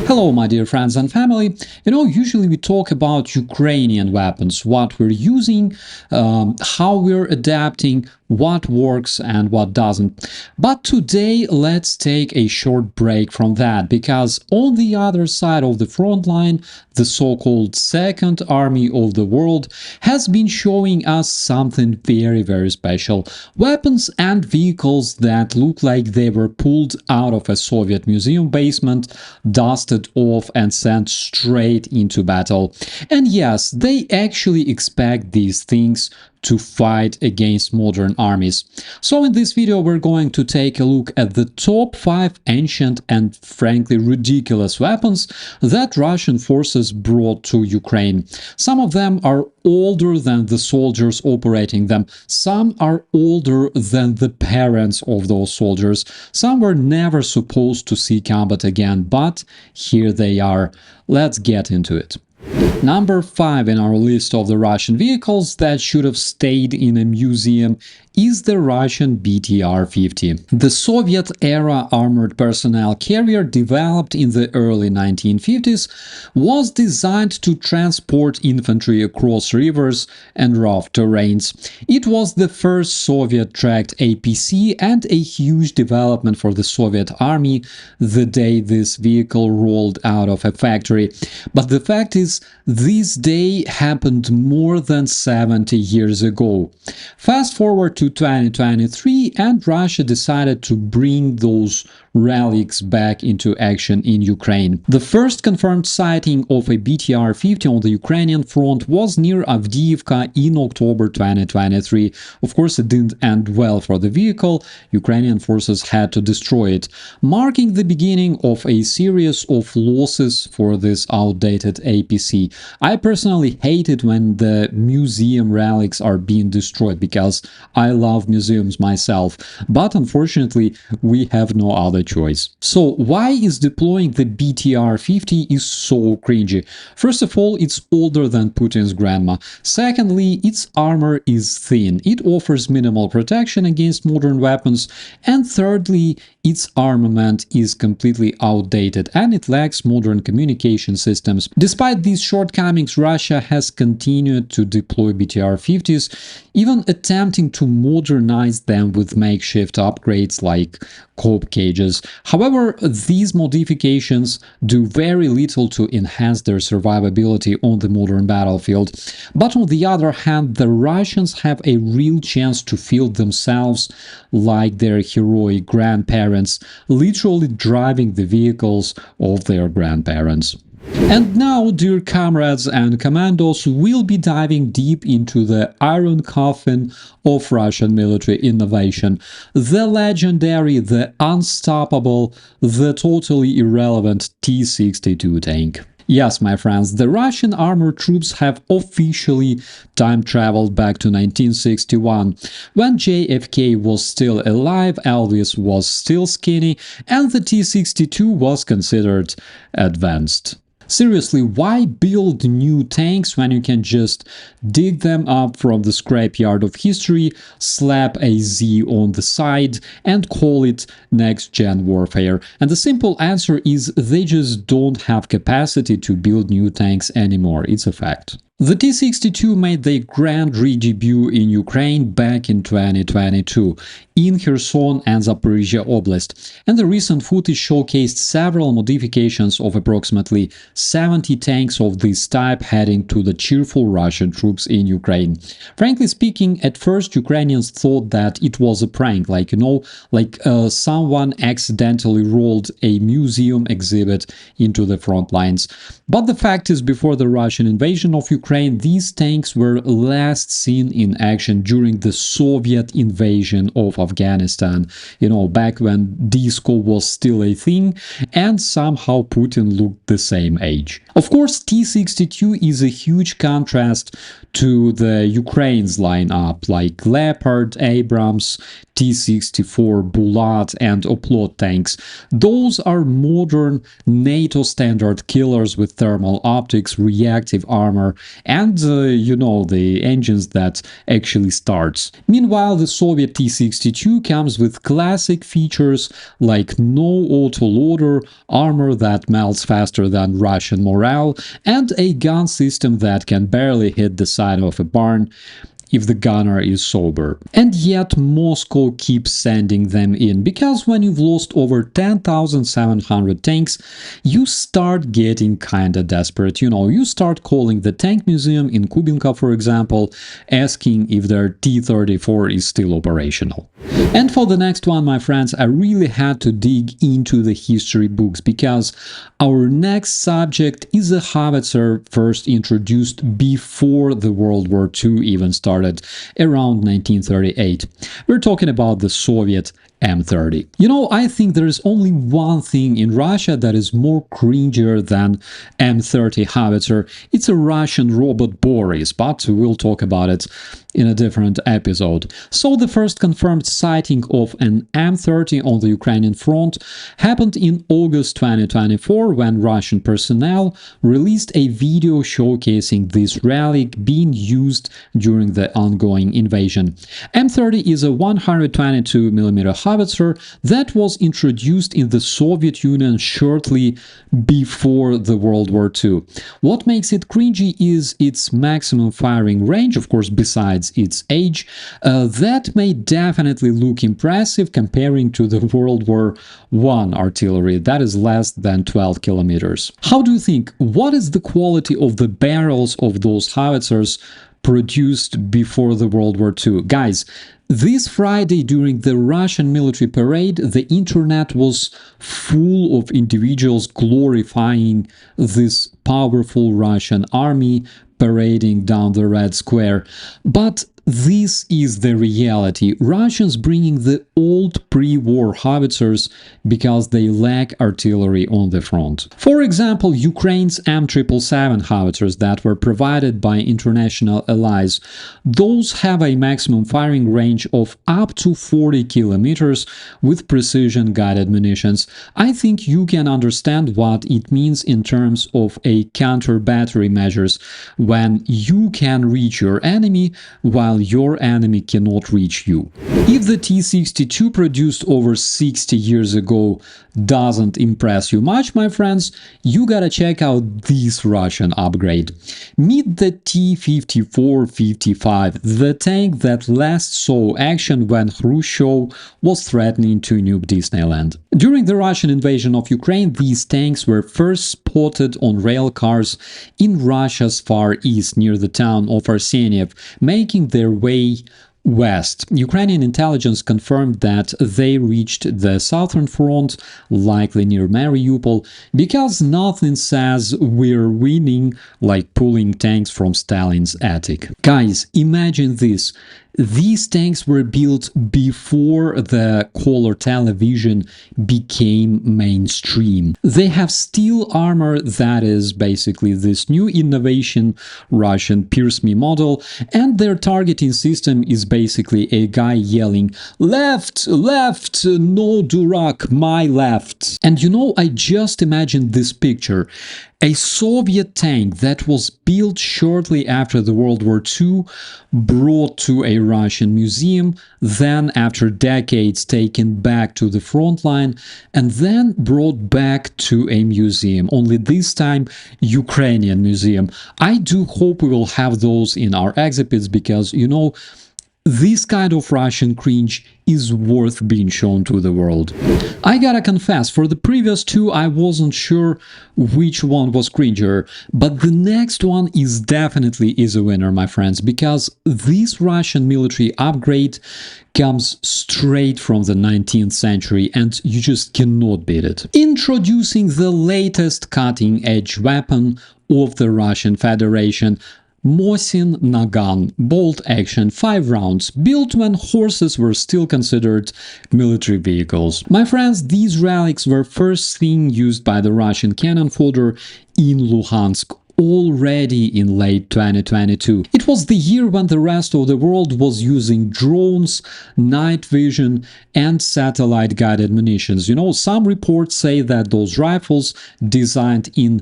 Hello, my dear friends and family. Usually we talk about Ukrainian weapons, what we're using, how we're adapting, what works and what doesn't. But today, let's take a short break from that, because on the other side of the front line, the so-called Second Army of the world has been showing us something very, very special. Weapons and vehicles that look like they were pulled out of a Soviet museum basement, dusted off and sent straight into battle. And yes, they actually expect these things to fight against modern armies. So in this video we're going to take a look at the top 5 ancient and frankly ridiculous weapons that Russian forces brought to Ukraine. Some of them are older than the soldiers operating them, some are older than the parents of those soldiers, some were never supposed to see combat again, but here they are. Let's get into it. Number 5 in our list of the Russian vehicles that should have stayed in a museum is the Russian BTR-50. The Soviet-era armored personnel carrier, developed in the early 1950s, was designed to transport infantry across rivers and rough terrains. It was the first Soviet-tracked APC and a huge development for the Soviet army the day this vehicle rolled out of a factory. But the fact is, this day happened more than 70 years ago. Fast forward to 2023 and Russia decided to bring those relics back into action in Ukraine. The first confirmed sighting of a BTR-50 on the Ukrainian front was near Avdiivka in October 2023. Of course, it didn't end well for the vehicle. Ukrainian forces had to destroy it, marking the beginning of a series of losses for this outdated APC. I personally hate it when the museum relics are being destroyed, because I love museums myself, but unfortunately we have no other choice. So why is deploying the BTR-50 is so cringy? First of all, it's older than Putin's grandma. Secondly, its armor is thin. It offers minimal protection against modern weapons. And thirdly, its armament is completely outdated and it lacks modern communication systems. Despite these shortcomings, Russia has continued to deploy BTR-50s, even attempting to modernize them with makeshift upgrades like cope cages. However, these modifications do very little to enhance their survivability on the modern battlefield. But on the other hand, the Russians have a real chance to feel themselves like their heroic grandparents, literally driving the vehicles of their grandparents. And now, dear comrades and commandos, we'll be diving deep into the iron coffin of Russian military innovation, the legendary, the unstoppable, the totally irrelevant T-62 tank. Yes, my friends, the Russian armored troops have officially time-traveled back to 1961, when JFK was still alive, Elvis was still skinny, and the T-62 was considered advanced. Seriously, why build new tanks when you can just dig them up from the scrapyard of history, slap a Z on the side, and call it next-gen warfare? And the simple answer is they just don't have capacity to build new tanks anymore. It's a fact. The T-62 made their grand re-debut in Ukraine back in 2022, in Kherson and Zaporizhia Oblast, and the recent footage showcased several modifications of approximately 70 tanks of this type heading to the cheerful Russian troops in Ukraine. Frankly speaking, at first Ukrainians thought that it was a prank, like someone accidentally rolled a museum exhibit into the front lines. But the fact is, before the Russian invasion of Ukraine, these tanks were last seen in action during the Soviet invasion of Afghanistan, back when disco was still a thing and somehow Putin looked the same age. Of course, T-62 is a huge contrast to the Ukraine's lineup, like Leopard, Abrams, T-64, Bulat, and Oplot tanks. Those are modern NATO standard killers with thermal optics, reactive armor, and, the engines that actually starts. Meanwhile, the Soviet T-62 comes with classic features like no autoloader, armor that melts faster than Russian morale, and a gun system that can barely hit the side of a barn if the gunner is sober. And yet Moscow keeps sending them in, because when you've lost over 10,700 tanks, you start getting kinda desperate. You start calling the tank museum in Kubinka, for example, asking if their T-34 is still operational. And for the next one, my friends, I really had to dig into the history books, because our next subject is a howitzer first introduced before the World War II even started, around 1938. We're talking about the Soviet M30. I think there is only one thing in Russia that is more cringier than M30 howitzer. It's a Russian robot Boris, but we'll talk about it in a different episode. So the first confirmed sighting of an M30 on the Ukrainian front happened in August 2024, when Russian personnel released a video showcasing this relic being used during the ongoing invasion. M30 is a 122mm howitzer that was introduced in the Soviet Union shortly before the World War II. What makes it cringy is its maximum firing range, of course, besides its age, that may definitely look impressive comparing to the World War I artillery that is less than 12 kilometers. How do you think? What is the quality of the barrels of those howitzers produced before the World War II? Guys, this Friday during the Russian military parade, the internet was full of individuals glorifying this powerful Russian army parading down the Red Square. But this is the reality. Russians bringing the old pre-war howitzers because they lack artillery on the front. For example, Ukraine's M777 howitzers that were provided by international allies. Those have a maximum firing range of up to 40 kilometers with precision-guided munitions. I think you can understand what it means in terms of a counter-battery measures when you can reach your enemy while your enemy cannot reach you. If the T-62 produced over 60 years ago doesn't impress you much, my friends, you gotta check out this Russian upgrade. Meet the T-54-55, the tank that last saw action when Khrushchev was threatening to nuke Disneyland. During the Russian invasion of Ukraine, these tanks were first spotted on rail cars in Russia's far east near the town of Arseniev, making their way west. Ukrainian intelligence confirmed that they reached the southern front, likely near Mariupol, because nothing says we're winning like pulling tanks from Stalin's attic. Guys, imagine this. These tanks were built before the color television became mainstream. They have steel armor that is basically this new innovation Russian Pierce Me model, and their targeting system is basically a guy yelling, "Left, left, no durak, my left." And I just imagined this picture. A Soviet tank that was built shortly after the World War II, brought to a Russian museum, then after decades taken back to the front line, and then brought back to a museum, only this time Ukrainian museum. I do hope we will have those in our exhibits because, this kind of Russian cringe is worth being shown to the world. I gotta confess, for the previous two I wasn't sure which one was cringier, but the next one is definitely a winner, my friends, because this Russian military upgrade comes straight from the 19th century and you just cannot beat it. Introducing the latest cutting-edge weapon of the Russian Federation, Mosin-Nagant bolt-action 5 rounds, built when horses were still considered military vehicles. My friends, these relics were first seen used by the Russian cannon fodder in Luhansk already in late 2022. It was the year when the rest of the world was using drones, night vision, and satellite-guided munitions. Some reports say that those rifles, designed in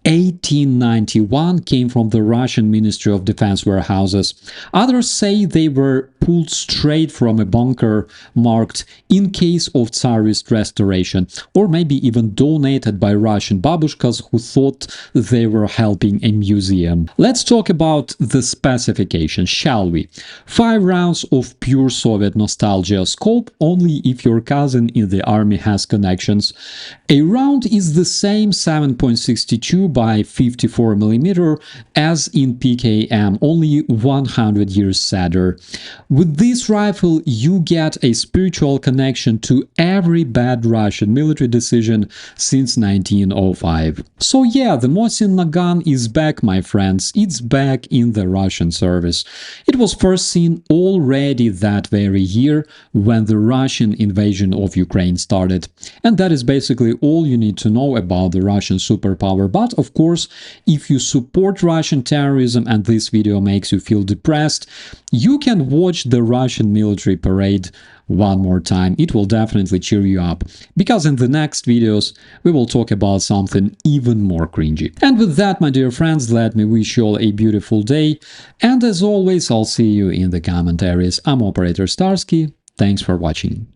1891, came from the Russian Ministry of Defense warehouses. Others say they were pulled straight from a bunker marked "in case of Tsarist restoration," or maybe even donated by Russian babushkas who thought they were helping a museum. Let's talk about the specifications, shall we? 5 rounds of pure Soviet nostalgia. Scope only if your cousin in the army has connections. A round is the same 7.62 by 54 mm as in PKM, only 100 years sadder. With this rifle, you get a spiritual connection to every bad Russian military decision since 1905. So yeah, the Mosin-Nagant is back, my friends. It's back in the Russian service. It was first seen already that very year when the Russian invasion of Ukraine started. And that is basically all you need to know about the Russian superpower. But of course, if you support Russian terrorism and this video makes you feel depressed, you can watch the Russian military parade one more time. It will definitely cheer you up, because in the next videos we will talk about something even more cringy. And with that, my dear friends, let me wish you all a beautiful day, and as always, I'll see you in the commentaries. I'm Operator Starsky. Thanks for watching.